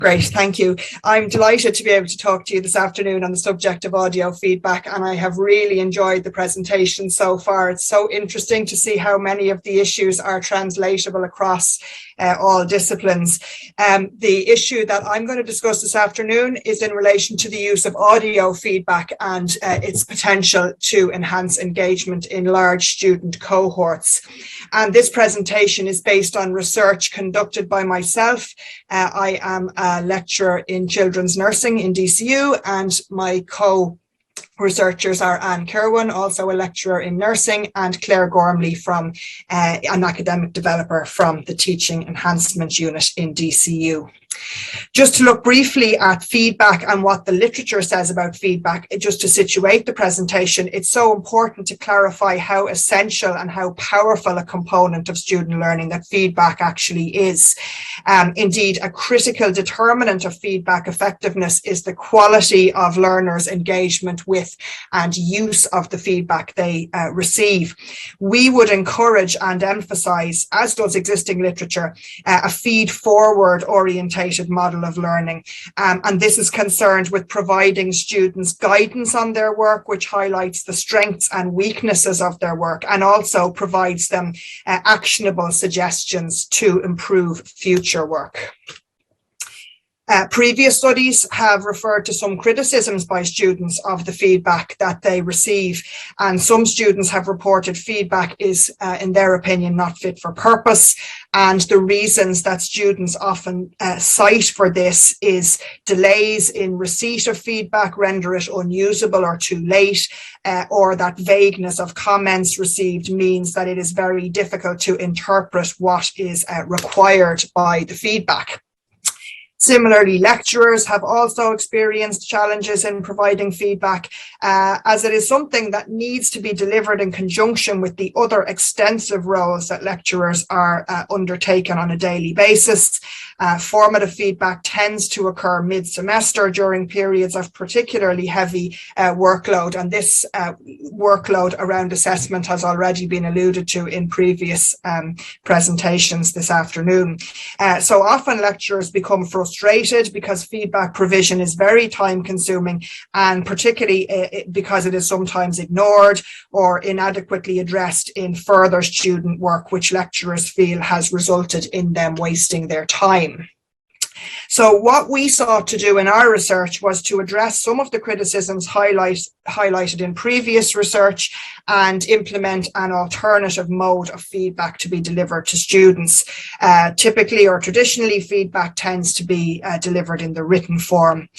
Great, thank you. I'm delighted to be able to talk to you this afternoon on the subject of audio feedback, and I have really enjoyed the presentation so far. It's so interesting to see how many of the issues are translatable across all disciplines. The issue that I'm going to discuss this afternoon is in relation to the use of audio feedback and its potential to enhance engagement in large student cohorts. And this presentation is based on research conducted by myself. I am a lecturer in children's nursing in DCU, and my co-researchers are Anne Kirwan, also a lecturer in nursing, and Claire Gormley, from an academic developer from the Teaching Enhancement Unit in DCU. Just to look briefly at feedback and what the literature says about feedback, just to situate the presentation, it's so important to clarify how essential and how powerful a component of student learning that feedback actually is. Indeed, a critical determinant of feedback effectiveness is the quality of learners' engagement with and use of the feedback they receive. We would encourage and emphasize, as does existing literature, a feed-forward orientation model of learning, and this is concerned with providing students guidance on their work, which highlights the strengths and weaknesses of their work, and also provides them actionable suggestions to improve future work. Previous studies have referred to some criticisms by students of the feedback that they receive, and some students have reported feedback is, in their opinion, not fit for purpose. And the reasons that students often cite for this is delays in receipt of feedback render it unusable or too late, or that vagueness of comments received means that it is very difficult to interpret what is required by the feedback. Similarly, lecturers have also experienced challenges in providing feedback, as it is something that needs to be delivered in conjunction with the other extensive roles that lecturers are undertaken on a daily basis. Formative feedback tends to occur mid-semester during periods of particularly heavy workload, and this workload around assessment has already been alluded to in previous presentations this afternoon. So often lecturers become frustrated because feedback provision is very time consuming, and particularly because it is sometimes ignored or inadequately addressed in further student work, which lecturers feel has resulted in them wasting their time. So what we sought to do in our research was to address some of the criticisms highlighted in previous research and implement an alternative mode of feedback to be delivered to students. Typically or traditionally, feedback tends to be delivered in the written form.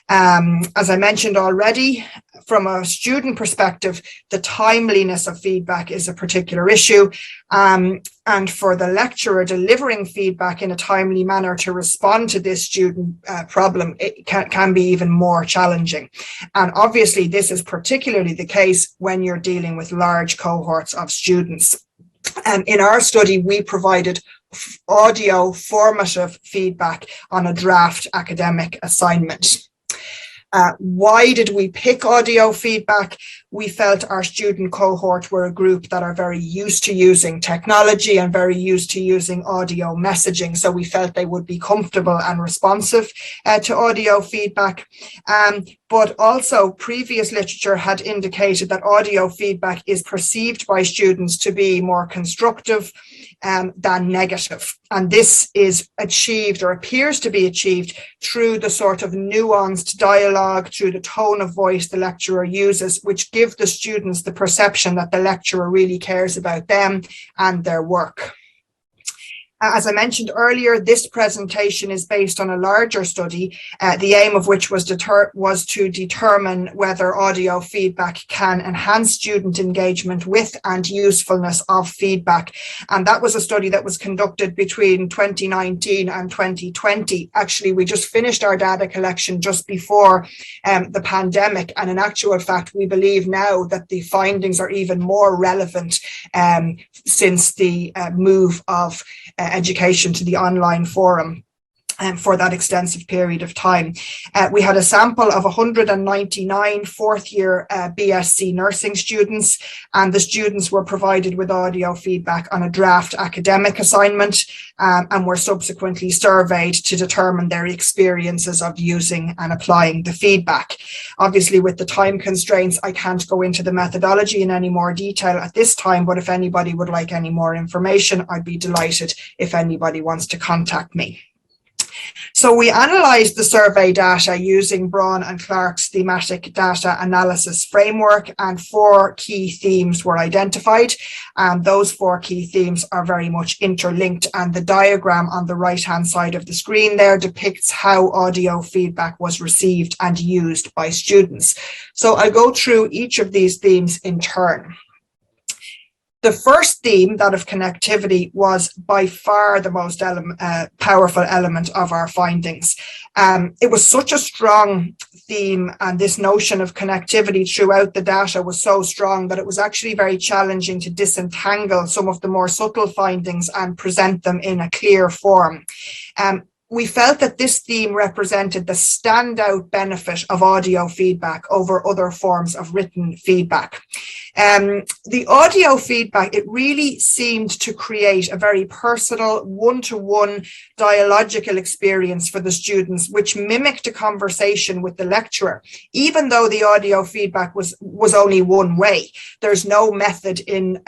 As I mentioned already, from a student perspective, the timeliness of feedback is a particular issue. And for the lecturer delivering feedback in a timely manner to respond to this student problem, it can be even more challenging. And obviously, this is particularly the case when you're dealing with large cohorts of students. In our study, we provided audio formative feedback on a draft academic assignment. Why did we pick audio feedback? We felt our student cohort were a group that are very used to using technology and very used to using audio messaging. So we felt they would be comfortable and responsive to audio feedback. But also previous literature had indicated that audio feedback is perceived by students to be more constructive than negative. And this is achieved, or appears to be achieved, through the sort of nuanced dialogue, through the tone of voice the lecturer uses, which give the students the perception that the lecturer really cares about them and their work. As I mentioned earlier, this presentation is based on a larger study, the aim of which was to determine whether audio feedback can enhance student engagement with and usefulness of feedback. And that was a study that was conducted between 2019 and 2020. Actually, we just finished our data collection just before the pandemic. And in actual fact, we believe now that the findings are even more relevant since the move of education to the online forum. for that extensive period of time. We had a sample of 199 fourth-year BSc nursing students, and the students were provided with audio feedback on a draft academic assignment, and were subsequently surveyed to determine their experiences of using and applying the feedback. Obviously, with the time constraints, I can't go into the methodology in any more detail at this time, but if anybody would like any more information, I'd be delighted if anybody wants to contact me. So we analysed the survey data using Braun and Clark's thematic data analysis framework, and 4 key themes were identified. And those 4 key themes are very much interlinked, and the diagram on the right-hand side of the screen there depicts how audio feedback was received and used by students. So I'll go through each of these themes in turn. The first theme, that of connectivity, was by far the most powerful element of our findings. It was such a strong theme, and this notion of connectivity throughout the data was so strong that it was actually very challenging to disentangle some of the more subtle findings and present them in a clear form. We felt that this theme represented the standout benefit of audio feedback over other forms of written feedback. The audio feedback, it really seemed to create a very personal, one-to-one dialogical experience for the students, which mimicked a conversation with the lecturer, even though the audio feedback was only one way. There's no method in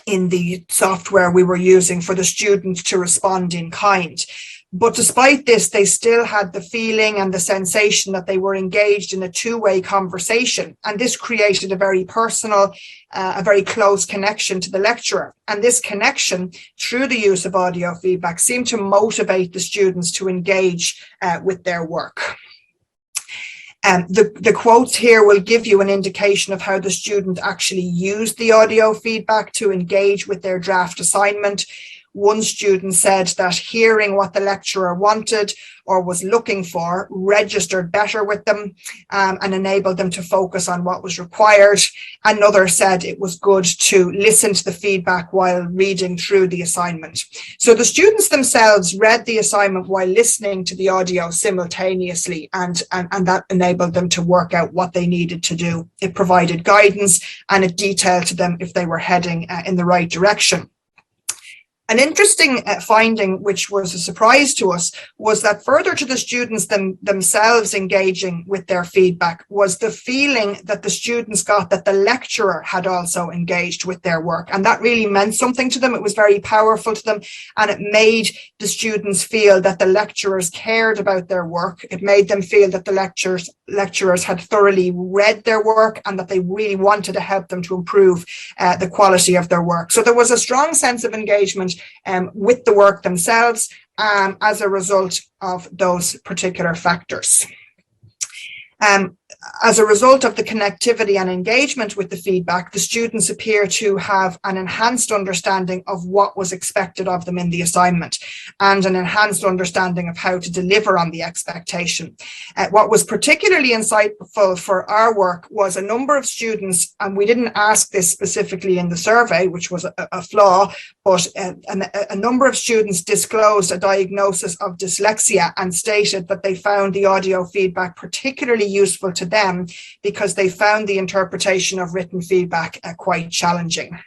the software we were using for the students to respond in kind. But despite this, they still had the feeling and the sensation that they were engaged in a two-way conversation. And this created a very personal, a very close connection to the lecturer. And this connection, through the use of audio feedback, seemed to motivate the students to engage with their work. The quotes here will give you an indication of how the student actually used the audio feedback to engage with their draft assignment. One student said that hearing what the lecturer wanted or was looking for registered better with them and enabled them to focus on what was required. Another said it was good to listen to the feedback while reading through the assignment. So the students themselves read the assignment while listening to the audio simultaneously, and that enabled them to work out what they needed to do. It provided guidance and it detailed to them if they were heading in the right direction. An interesting finding, which was a surprise to us, was that further to the students themselves engaging with their feedback was the feeling that the students got that the lecturer had also engaged with their work. And that really meant something to them. It was very powerful to them, and it made the students feel that the lecturers cared about their work. It made them feel that the lecturers had thoroughly read their work and that they really wanted to help them to improve the quality of their work. So there was a strong sense of engagement with the work themselves as a result of those particular factors. As a result of the connectivity and engagement with the feedback, the students appear to have an enhanced understanding of what was expected of them in the assignment and an enhanced understanding of how to deliver on the expectation. What was particularly insightful for our work was a number of students, and we didn't ask this specifically in the survey, which was a flaw, but a number of students disclosed a diagnosis of dyslexia and stated that they found the audio feedback particularly useful to them because they found the interpretation of written feedback quite challenging.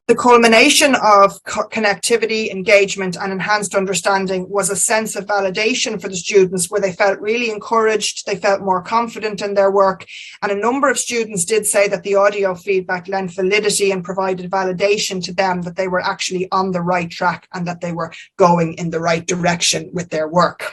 The culmination of connectivity, engagement, and enhanced understanding was a sense of validation for the students, where they felt really encouraged, they felt more confident in their work, and a number of students did say that the audio feedback lent validity and provided validation to them that they were actually on the right track and that they were going in the right direction with their work.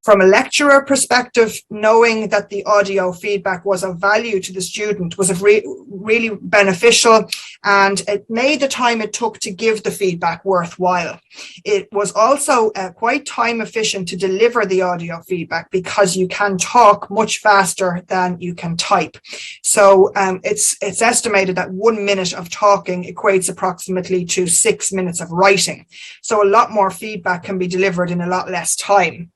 From a lecturer perspective, knowing that the audio feedback was of value to the student was really beneficial, and it made the time it took to give the feedback worthwhile. It was also quite time efficient to deliver the audio feedback because you can talk much faster than you can type. So it's estimated that 1 minute of talking equates approximately to 6 minutes of writing. So a lot more feedback can be delivered in a lot less time.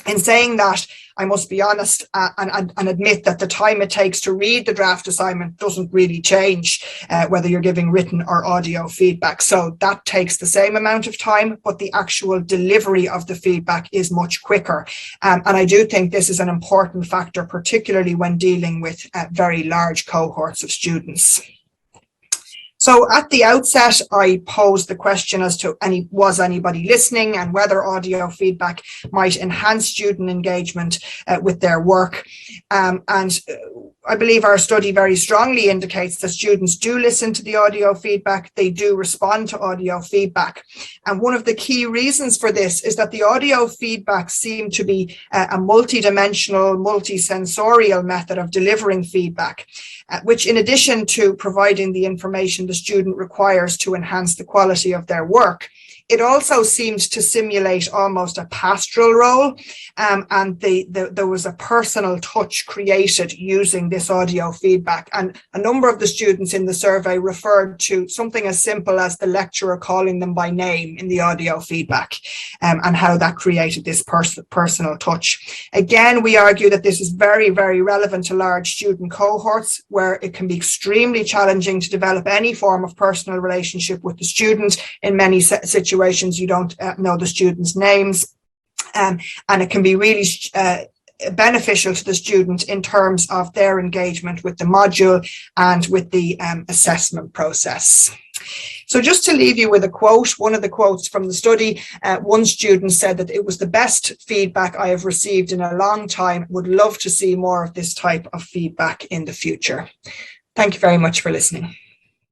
In saying that, I must be honest and admit that the time it takes to read the draft assignment doesn't really change whether you're giving written or audio feedback. So that takes the same amount of time, but the actual delivery of the feedback is much quicker. And I do think this is an important factor, particularly when dealing with very large cohorts of students. So at the outset, I posed the question as to was anybody listening and whether audio feedback might enhance student engagement with their work. And I believe our study very strongly indicates that students do listen to the audio feedback, they do respond to audio feedback. And one of the key reasons for this is that the audio feedback seemed to be a multidimensional, multisensorial method of delivering feedback, which in addition to providing the information the student requires to enhance the quality of their work, it also seemed to simulate almost a pastoral role, and there was a personal touch created using this audio feedback. And a number of the students in the survey referred to something as simple as the lecturer calling them by name in the audio feedback, and how that created this personal touch. Again, we argue that this is very, very relevant to large student cohorts, where it can be extremely challenging to develop any form of personal relationship with the student. In many situations, you don't know the students' names, and it can be really beneficial to the student in terms of their engagement with the module and with the assessment process. So just to leave you with a quote, one of the quotes from the study, one student said that it was the best feedback I have received in a long time, would love to see more of this type of feedback in the future. Thank you very much for listening.